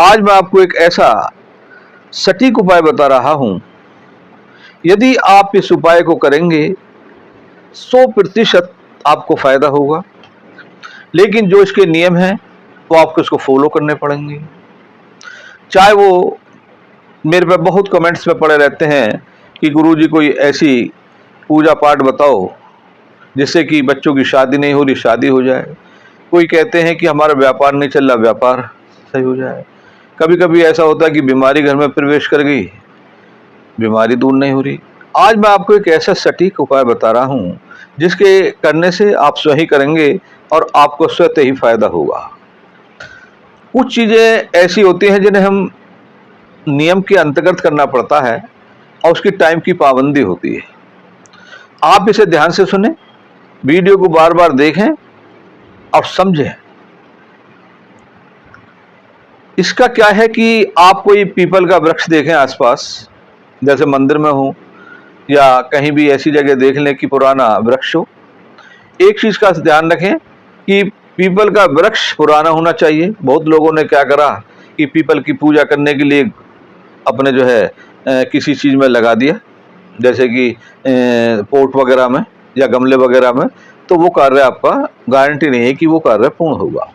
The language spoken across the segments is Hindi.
आज मैं आपको एक ऐसा सटीक उपाय बता रहा हूं, यदि आप इस उपाय को करेंगे 100% आपको फायदा होगा। लेकिन जो इसके नियम हैं वो आपको इसको फॉलो करने पड़ेंगे। चाहे वो मेरे पे बहुत कमेंट्स में पड़े रहते हैं कि गुरुजी कोई ऐसी पूजा पाठ बताओ जिससे कि बच्चों की शादी नहीं हो रही शादी हो जाए। कोई कहते हैं कि हमारा व्यापार नहीं चल रहा व्यापार सही हो जाए। कभी कभी ऐसा होता है कि बीमारी घर में प्रवेश कर गई, बीमारी दूर नहीं हो रही। आज मैं आपको एक ऐसा सटीक उपाय बता रहा हूं जिसके करने से आप स्वयं करेंगे और आपको स्वतः ही फायदा होगा। कुछ चीजें ऐसी होती हैं जिन्हें हम नियम के अंतर्गत करना पड़ता है और उसकी टाइम की पाबंदी होती है। आप इसे ध्यान से सुने, वीडियो को बार बार देखें और समझें। इसका क्या है कि आप कोई पीपल का वृक्ष देखें आसपास, जैसे मंदिर में हो या कहीं भी ऐसी जगह देख लें कि पुराना वृक्ष हो। एक चीज का ध्यान रखें कि पीपल का वृक्ष पुराना होना चाहिए। बहुत लोगों ने क्या करा कि पीपल की पूजा करने के लिए अपने जो है किसी चीज में लगा दिया, जैसे कि पोट वगैरह में या गमले वगैरह में, तो वो कार्य आपका गारंटी नहीं है कि वो कार्य पूर्ण होगा।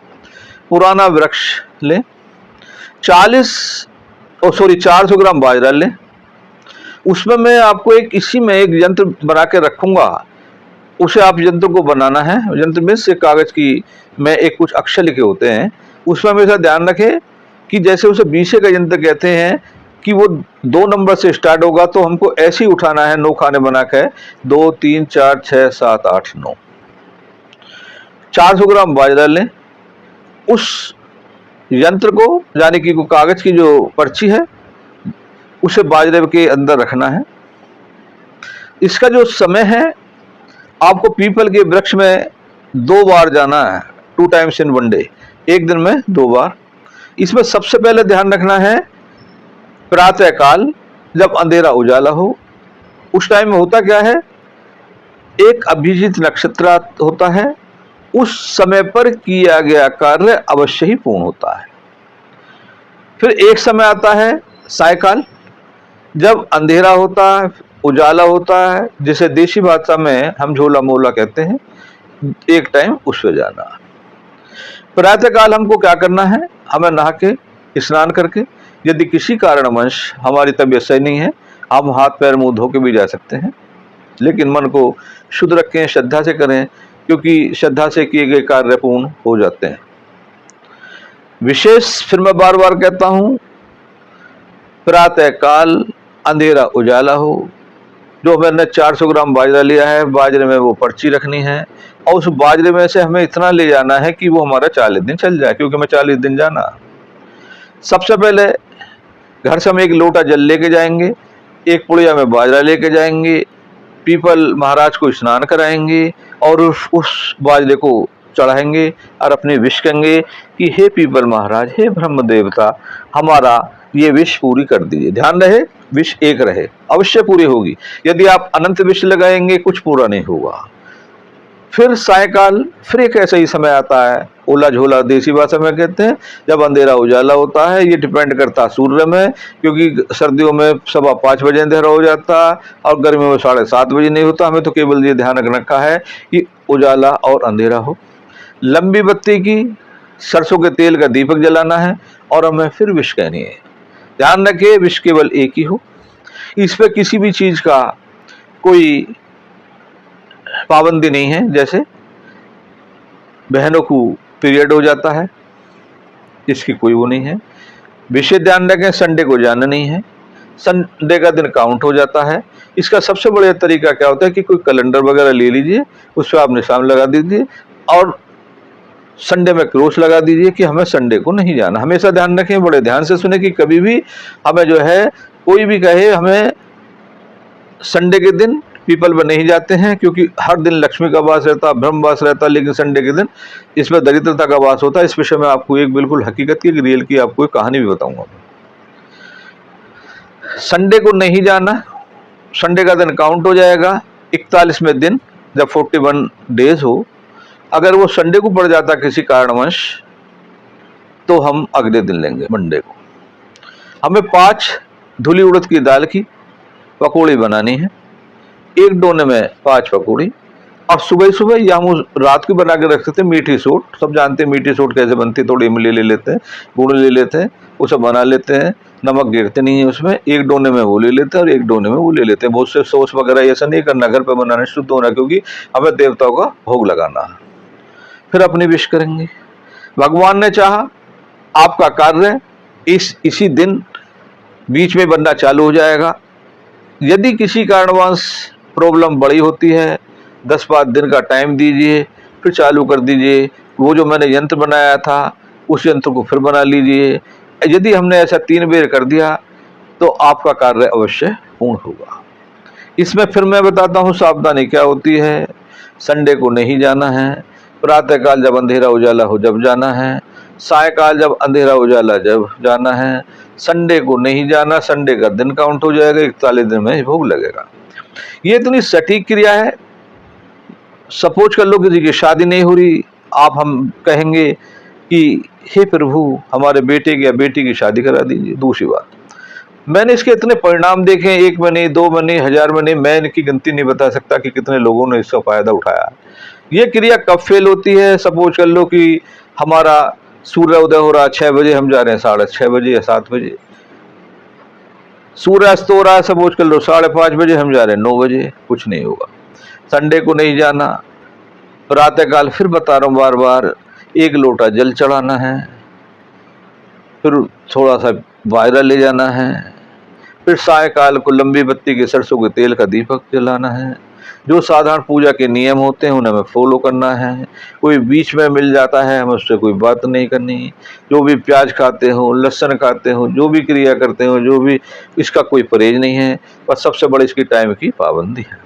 पुराना वृक्ष लें, 400 ग्राम बाजरा लें। उसमें मैं आपको इसी में एक यंत्र बना के रखूंगा, उसे आप यंत्र को बनाना है। यंत्र में से कागज की में एक कुछ अक्षर लिखे होते हैं, उसमें हमेशा ध्यान रखें कि जैसे उसे बीसे का यंत्र कहते हैं कि वो 2 नंबर से स्टार्ट होगा, तो हमको ऐसे ही उठाना है 9 खाने बना के, 2 3 4 6 7 8 9। 400 ग्राम बाजरा लें, उस यंत्र को यानी कि कागज की जो पर्ची है उसे बाजरे के अंदर रखना है। इसका जो समय है, आपको पीपल के वृक्ष में 2 बार जाना है, 2 टाइम्स इन 1 डे, एक दिन में 2 बार। इसमें सबसे पहले ध्यान रखना है प्रातः काल, जब अंधेरा उजाला हो। उस टाइम में होता क्या है, एक अभिजीत नक्षत्र होता है, उस समय पर किया गया कार्य अवश्य ही पूर्ण होता है। फिर एक समय आता है सायकाल, जब अंधेरा होता है, उजाला होता है, जिसे देसी भाषा में हम झोला मोला कहते हैं। एक टाइम उस पे जाना। प्रातःकाल हमको क्या करना है, हमें नहा के स्नान करके, यदि किसी कारणवश हमारी तबीयत सही नहीं है, हम हाथ पैर मुंह धो के भी जा सकते हैं, लेकिन मन को शुद्ध रखें, श्रद्धा से करें, क्योंकि श्रद्धा से किए गए कार्य पूर्ण हो जाते हैं। विशेष फिर मैं बार बार कहता हूं, प्रातः काल अंधेरा उजाला हो। जो मैंने 400 ग्राम बाजरा लिया है, बाजरे में वो पर्ची रखनी है और उस बाजरे में से हमें इतना ले जाना है कि वो हमारा 40 दिन चल जाए, क्योंकि हमें 40 दिन जाना। सबसे पहले घर से हम एक लोटा जल लेके जाएंगे, एक पुड़िया में बाजरा लेके जाएंगे, पीपल महाराज को स्नान कराएंगे और उस बाजरे को चढ़ाएंगे और अपनी विश कहेंगे कि हे पीपल महाराज, हे ब्रह्म देवता, हमारा ये विश पूरी कर दीजिए। ध्यान रहे, विश एक रहे, अवश्य पूरी होगी। यदि आप अनंत विश लगाएंगे कुछ पूरा नहीं होगा। फिर सायकाल फिर एक ऐसा ही समय आता है, ओला झोला देसी भाषा में कहते हैं, जब अंधेरा उजाला होता है। ये डिपेंड करता है सूर्य में, क्योंकि सर्दियों में 5:15 बजे अंधेरा हो जाता है और गर्मियों में 7:30 बजे नहीं होता। हमें तो केवल ये ध्यान रखा है कि उजाला और अंधेरा हो। लंबी बत्ती की सरसों के तेल का दीपक जलाना है और हमें फिर विश कहनी है। ध्यान रखिए, विश केवल एक ही हो। इस पे किसी भी चीज का कोई पाबंदी नहीं है। जैसे बहनों को पीरियड हो जाता है, इसकी कोई वो नहीं है। विशेष ध्यान रखें, संडे को जाना नहीं है, संडे का दिन काउंट हो जाता है। इसका सबसे बढ़िया तरीका क्या होता है कि कोई कैलेंडर वगैरह ले लीजिए, उस पर आप निशान लगा दीजिए और संडे में क्रॉस लगा दीजिए कि हमें संडे को नहीं जाना। हमेशा ध्यान रखें, बड़े ध्यान से सुने कि कभी भी हमें जो है कोई भी कहे हमें संडे के दिन पीपल पर नहीं जाते हैं, क्योंकि हर दिन लक्ष्मी का वास रहता, ब्रह्म वास रहता, लेकिन संडे के दिन इसमें दरिद्रता का वास होता है। इस विषय में आपको एक बिल्कुल हकीकत की, रियल की आपको एक कहानी भी बताऊंगा। संडे को नहीं जाना, संडे का दिन काउंट हो जाएगा 41वें दिन, जब 41 डेज हो। अगर वो संडे को पड़ जाता किसी कारणवश, तो हम अगले दिन लेंगे, मंडे को। हमें 5 धुली उड़द की दाल की पकौड़ी बनानी है, एक डोने में 5 पकौड़ी। अब सुबह सुबह या हम रात को बना के रख सकते हैं मीठी सूट, सब जानते हैं मीठी सूट कैसे बनती है, थोड़ी इमली ले लेते हैं, गुड़ ले लेते हैं, उसे बना लेते हैं, नमक गिरते नहीं है उसमें, एक डोने में वो ले लेते हैं और एक डोने में वो ले लेते हैं। बहुत से सॉस वगैरह ऐसा नहीं करना, घर पे बनाना, शुद्ध होना, क्योंकि हमें देवताओं का भोग लगाना है। फिर अपनी विश करेंगे, भगवान ने चाहा आपका कार्य इसी दिन बीच में बनना चालू हो जाएगा। यदि किसी कारणवश प्रॉब्लम बड़ी होती है, 10-5 दिन का टाइम दीजिए, फिर चालू कर दीजिए। वो जो मैंने यंत्र बनाया था उस यंत्र को फिर बना लीजिए। यदि हमने ऐसा 3 बार कर दिया तो आपका कार्य अवश्य पूर्ण होगा। इसमें फिर मैं बताता हूँ सावधानी क्या होती है। संडे को नहीं जाना है, प्रातःकाल जब अंधेरा उजाला हो जब जाना है, सायकाल जब अंधेरा उजाला जब जाना है। संडे को नहीं जाना, संडे का दिन काउंट हो जाएगा, 41 दिन में भोग लगेगा। ये इतनी सटीक क्रिया है। सपोज कर लो किसी की शादी नहीं हो रही, आप हम कहेंगे कि हे प्रभु हमारे बेटे की या बेटी की शादी करा दीजिए। दूसरी बात, मैंने इसके इतने परिणाम देखे, 1 में नहीं, 2 में नहीं, 1000 में नहीं, मैं इनकी गिनती नहीं बता सकता कि कितने लोगों ने इसका फायदा उठाया। ये क्रिया कब फेल होती है? सपोज कर लो कि हमारा सूर्य उदय हो रहा 6 बजे, हम जा रहे हैं 6:30 बजे या 7 बजे। सूर्य अस्त हो रहा है सपोज कर लो 5:30 बजे, हम जा रहे हैं 9 बजे, कुछ नहीं होगा। संडे को नहीं जाना, प्रातःकाल फिर बता रहा हूँ बार बार, 1 लोटा जल चढ़ाना है, फिर थोड़ा सा वायरा ले जाना है, फिर सायकाल को लंबी बत्ती के सरसों के तेल का दीपक जलाना है। जो साधारण पूजा के नियम होते हैं उन्हें हमें फॉलो करना है। कोई बीच में मिल जाता है हमें उससे कोई बात नहीं करनी। जो भी प्याज खाते हो, लहसुन खाते हो, जो भी क्रिया करते हो, जो भी, इसका कोई परहेज नहीं है। बस सबसे बड़ी इसकी टाइम की पाबंदी है।